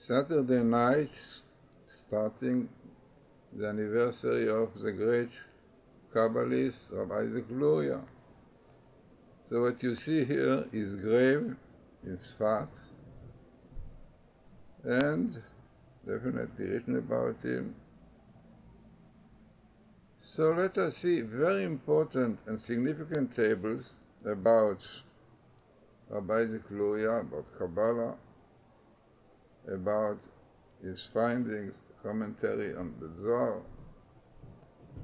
Saturday night, starting the anniversary of the great Kabbalist Rabbi Luria. So what you see here is grave, is facts, and definitely written about him. So let us see very important and significant tables about Rabbi Luria, about Kabbalah, about his findings, commentary on the Zohar.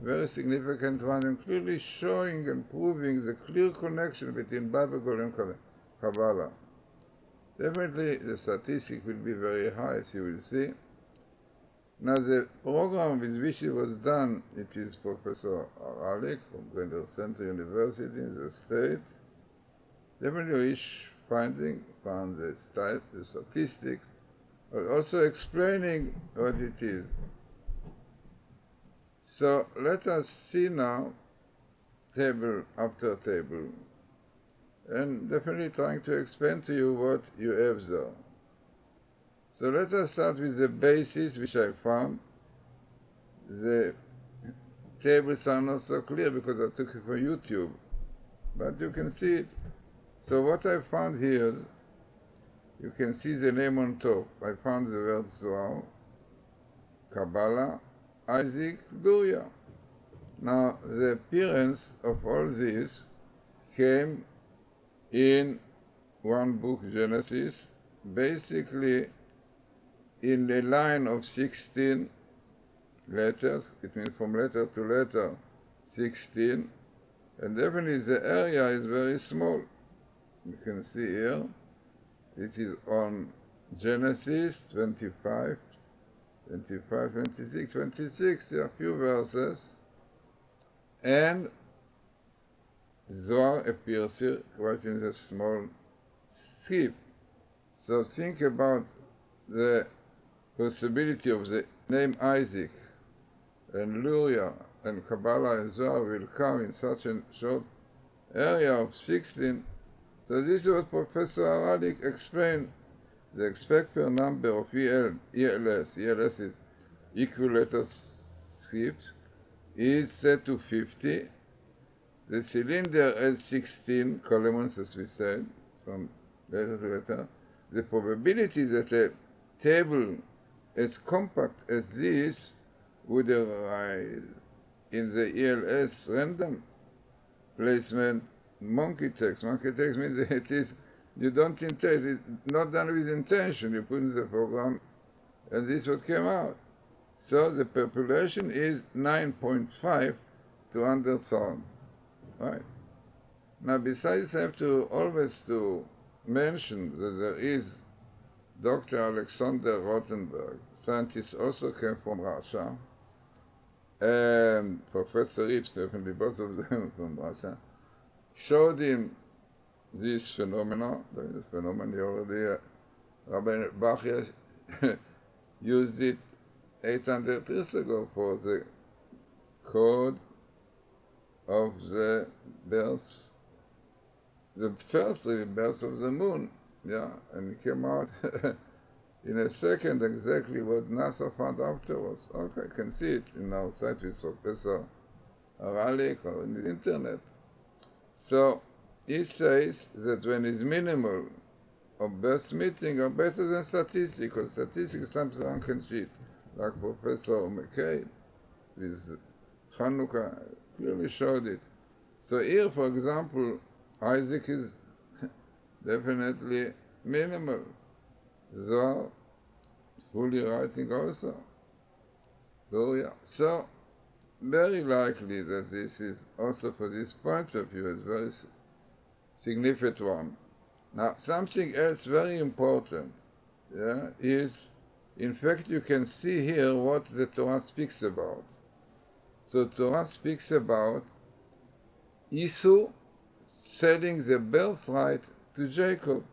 Very significant one, and clearly showing and proving the clear connection between Bible and Kabbalah. Definitely the statistic will be very high, as you will see. Now the program with which it was done, it is Professor Aralik from Glazerson University in the state. Definitely each finding found the statistics, but also explaining what it is. So let us see now, table after table, and definitely trying to explain to you what you have there. So let us start with the basis which I found. The tables are not so clear because I took it from YouTube, but you can see it. So what I found here, you can see the name on top. I found the word Zohar, Kabbalah, Isaac, Luria. Now the appearance of all this came in one book, Genesis, basically in a line of 16 letters. It means from letter to letter 16, and definitely the area is very small. You can see here, it is on Genesis 25, 26, 26, there are a few verses, and Zohar appears here quite in a small strip. So think about the possibility of the name Isaac and Luria and Kabbalah and Zohar will come in such a short area of 16. So this is what Professor Aralik explained. The expected number of ELS is equal letter script, is set to 50. The cylinder has 16 columns, as we said, from letter to letter. The probability that a table as compact as this would arise in the ELS random placement monkey text. Monkey text means that it is, you don't intend, it's not done with intention. You put in the program, and this is what came out. So the population is 9.5 to 100,000. Right. Now, besides, I have to always to mention that there is Dr. Alexander Rothenberg, scientist also came from Russia, and Professor Rips, definitely both of them from Russia, showed him this phenomenon, the phenomenon already, Rabbi Bachia used it 800 years ago for the code of the birth, the first birth of the moon, yeah, and it came out in a second exactly what NASA found afterwards. Okay, I can see it in our site with Professor Aralik or in the internet. So he says that when it's minimal of birth meeting are better than statistics, because statistics sometimes one can cheat, like Professor McKay with Hanukkah clearly showed it. So here, for example, Isaac is definitely minimal. Zohar, fully writing also. Luria. So, very likely that this is also for this point of view is very significant one. Now, something else very important, yeah, is, in fact, you can see here what the Torah speaks about. So Torah speaks about Esau selling the birthright to Jacob.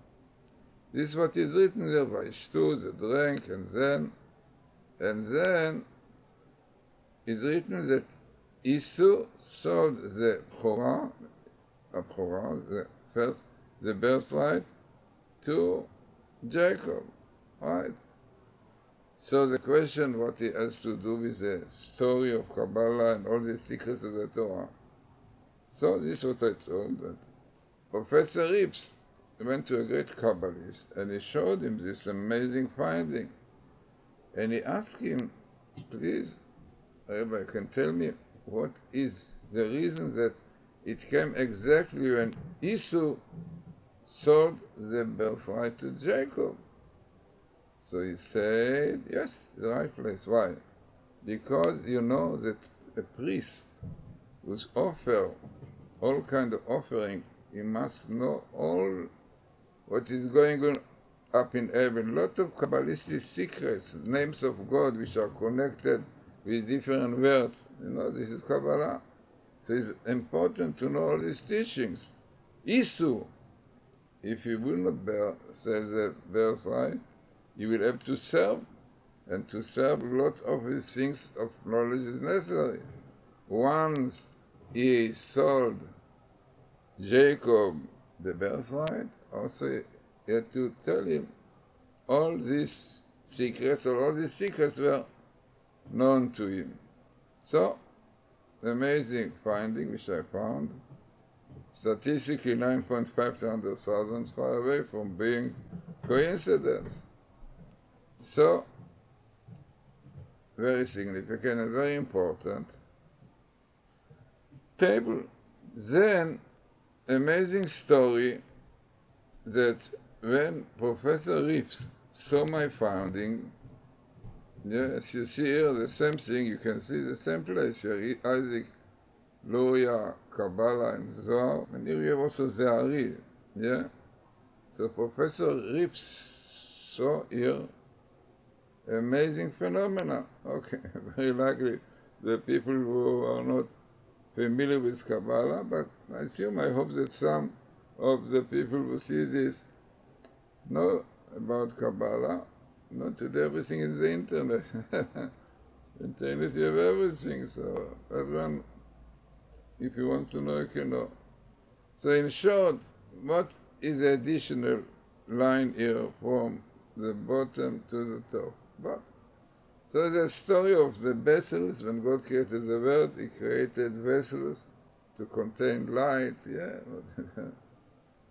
This is what is written there by Shtu, the drank, and then is written that Esau sold the Chorah, the first, the birthright, to Jacob, right? So the question, what it has to do with the story of Kabbalah and all the secrets of the Torah. So this is what I told, that Professor Rips went to a great Kabbalist and he showed him this amazing finding. And he asked him, please, Rabbi, can tell me what is the reason that it came exactly when Esau sold the birthright to Jacob? So he said, yes, the right place. Why? Because you know that a priest who's offer all kind of offering, he must know all what is going on up in heaven. Lot of Kabbalistic secrets, names of God which are connected with different verses. You know, this is Kabbalah. So it's important to know all these teachings. Esau, if you will not sell the birthright, you will have to serve, and to serve a lot of these things of knowledge is necessary. Once he sold Jacob the birthright, also he had to tell him all these secrets, or all these secrets were known to him. So, the amazing finding which I found, statistically 9.5 to 100,000 far away from being coincidence. So, very significant and very important. Table. Then, amazing story that when Professor Rips saw my finding, yes, you see here the same thing, you can see the same place here, Isaac, Luria, Kabbalah, and Zohar, and here you have also Zohari, yeah? So Professor Rips saw here amazing phenomena. Okay, very likely the people who are not familiar with Kabbalah, but I hope that some of the people who see this know about Kabbalah. Not today everything is the internet. Internet, you have everything, so everyone, if he wants to know, you can know. So in short, what is the additional line here from the bottom to the top? But so the story of the vessels, when God created the world, he created vessels to contain light, yeah.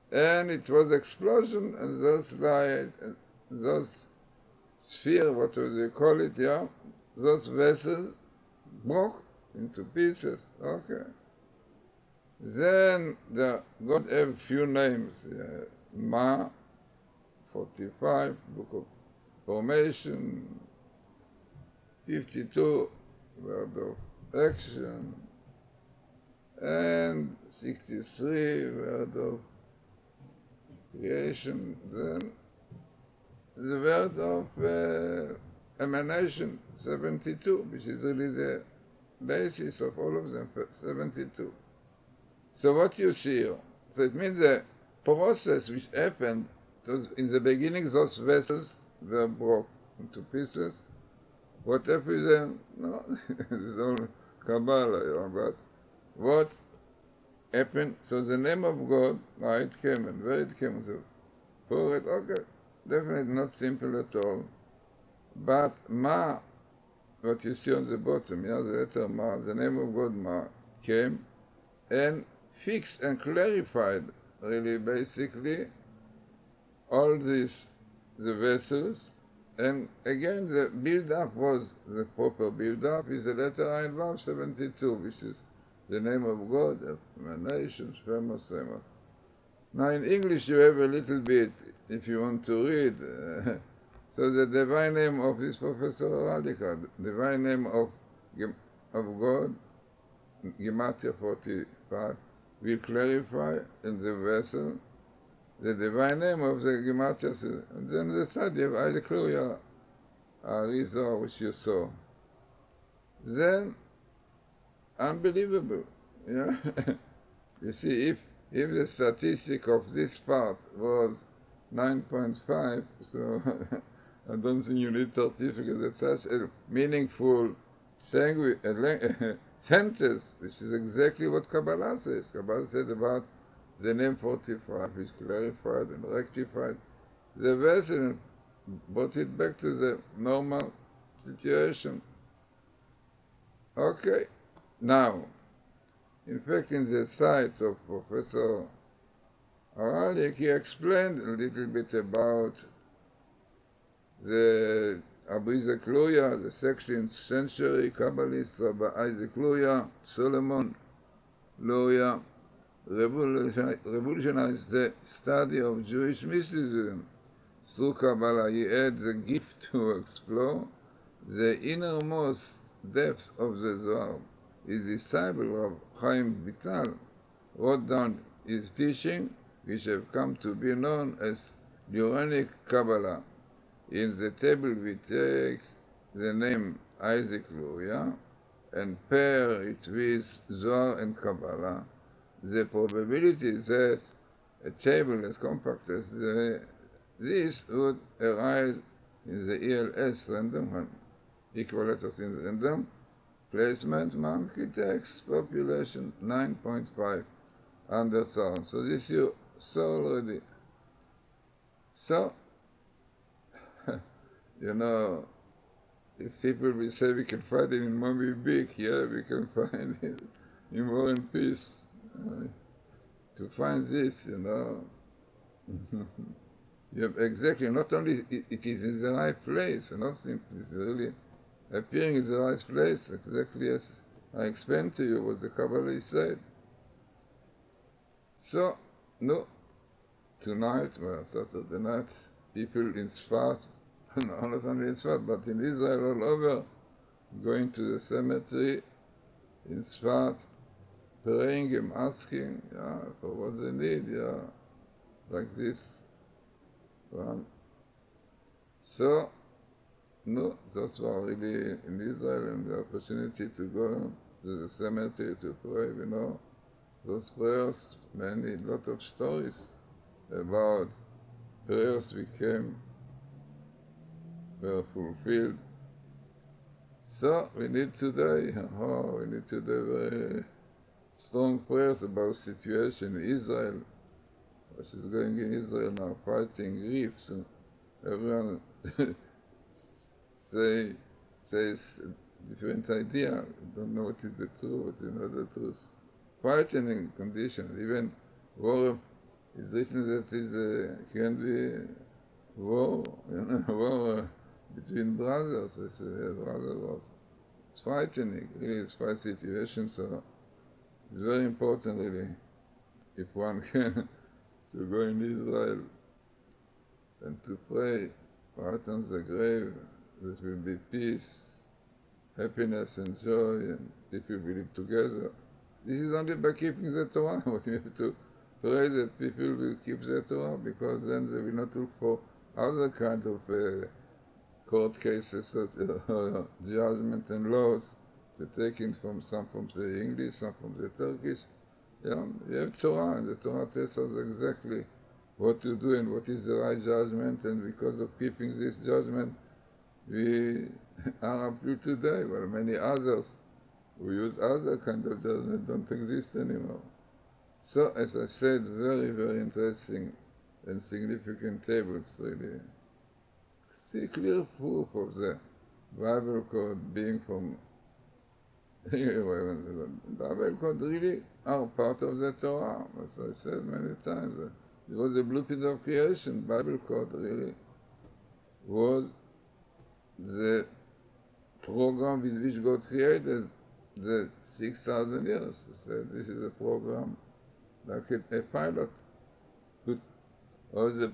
And it was explosion, and those light, those sphere, whatever they call it, yeah, those vessels broke into pieces, okay. Then God have few names, Ma, 45, Book of Formation, 52, Word of Action, and 63, Word of Creation. Then the word of emanation, 72, which is really the basis of all of them, 72. So what you see here, so it means the process which happened, in the beginning those vessels were broke into pieces. What happened with them? No, it's all Kabbalah, you know, but what happened? So the name of God, how it came and where it came, so for it, okay, definitely not simple at all. But Ma, what you see on the bottom, yeah, the letter Ma, the name of God Ma, came and fixed and clarified, really, basically, all these, the vessels. And again, the build-up was the proper build-up, is the letter Ayin Vav 72, which is the name of God, of emanations, famous. Now in English you have a little bit, if you want to read, so the divine name of this Professor Radical, divine name of God, Gematria 45, will clarify in the vessel the divine name of the Gematria, and then the study of Isaac Luria, Zohar, which you saw. Then, unbelievable, yeah. You see, if the statistic of this part was 9.5, so I don't think you need certificate at such a meaningful sentence, which is exactly what Kabbalah says. Kabbalah said about the name 45, which clarified and rectified the vessel, brought it back to the normal situation. Okay, now, in fact, in the site of Professor Aralik, he explained a little bit about the Rabbi Luria, the 16th century Kabbalist Rabbi Isaac Luria, Solomon Luria, revolutionized the study of Jewish mysticism. Through Kabbalah, he had the gift to explore the innermost depths of the Zohar. His disciple of Chaim Vital wrote down his teaching, which have come to be known as Luranic Kabbalah. In the table we take the name Isaac Luria and pair it with Zohar and Kabbalah. The probability that a table as compact as this would arise in the ELS random, equal letters in random, placement, monkey text, population 9.5 under sound. So this you saw already. So, you know, if people will say we can find it in Moby Dick, yeah, we can find it in War and Peace. To find this, you know, you have exactly, not only it is in the right place, not simply, it's really appearing in the right place, exactly as I explained to you what the Kabbalah said. So, no, tonight, well, Saturday night, people in Sfat, not only in Sfat, but in Israel all over, going to the cemetery in Sfat, praying and asking, yeah, for what they need, yeah, like this one. So, no, that's why really in Israel and the opportunity to go to the cemetery to pray, you know, those prayers, lot of stories about prayers were fulfilled. So we need today very strong prayers about situation in Israel, what is going in Israel now, fighting griefs, and everyone says different idea, don't know what is the truth, what is not the truth. Frightening condition, even war is written that can be war, war between brothers, it's brother wars. It's frightening, really, it's fight situation, so it's very important, really, if one can, to go in Israel and to pray right on the grave, that will be peace, happiness and joy, and people will live together. This is only by keeping the Torah. What you have to pray that people will keep the Torah, because then they will not look for other kind of court cases, judgment and laws, to take in some from the English, some from the Turkish. Yeah, you have Torah, and the Torah tells us exactly what to do and what is the right judgment, and because of keeping this judgment, we are up to today, while many others who use other kind of judgment don't exist anymore. So, as I said, very, very interesting and significant tables, really. See clear proof of the Bible code being from Bible code really are part of the Torah, as I said many times. It was the blueprint of creation. Bible code really was the program with which God created the 6,000 years. He said this is a program like a pilot. Put all the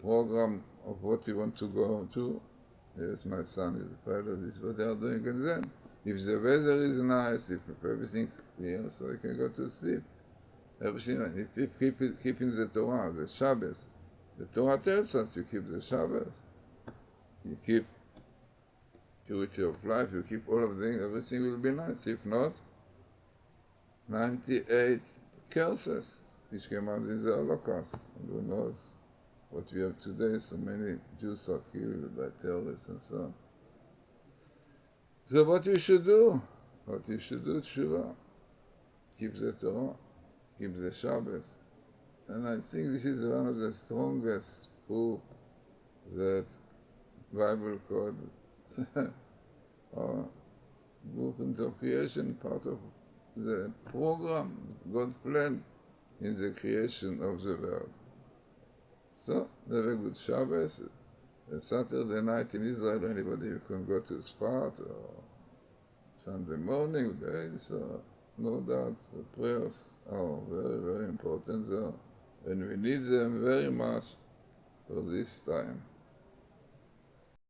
program of what you want to go to. Yes, my son is a pilot, this is what they are doing. And then, if the weather is nice, if everything clear, so you can go to sleep. Everything, if you keeping the Torah, the Shabbos. The Torah tells us you keep the Shabbos. You keep purity of life, you keep all of things, everything will be nice. If not, 98 curses, which came out in the Holocaust. And who knows what we have today, so many Jews are killed by terrorists and so on. So what you should do? What you should do, Tshuva. Keep the Torah, keep the Shabbos. And I think this is one of the strongest proof that Bible called or book into creation, part of the program God planned in the creation of the world. So, have a good Shabbos. A Saturday night in Israel, anybody who can go to Sfat or Sunday morning, so no doubt the prayers are very, very important there, and we need them very much for this time.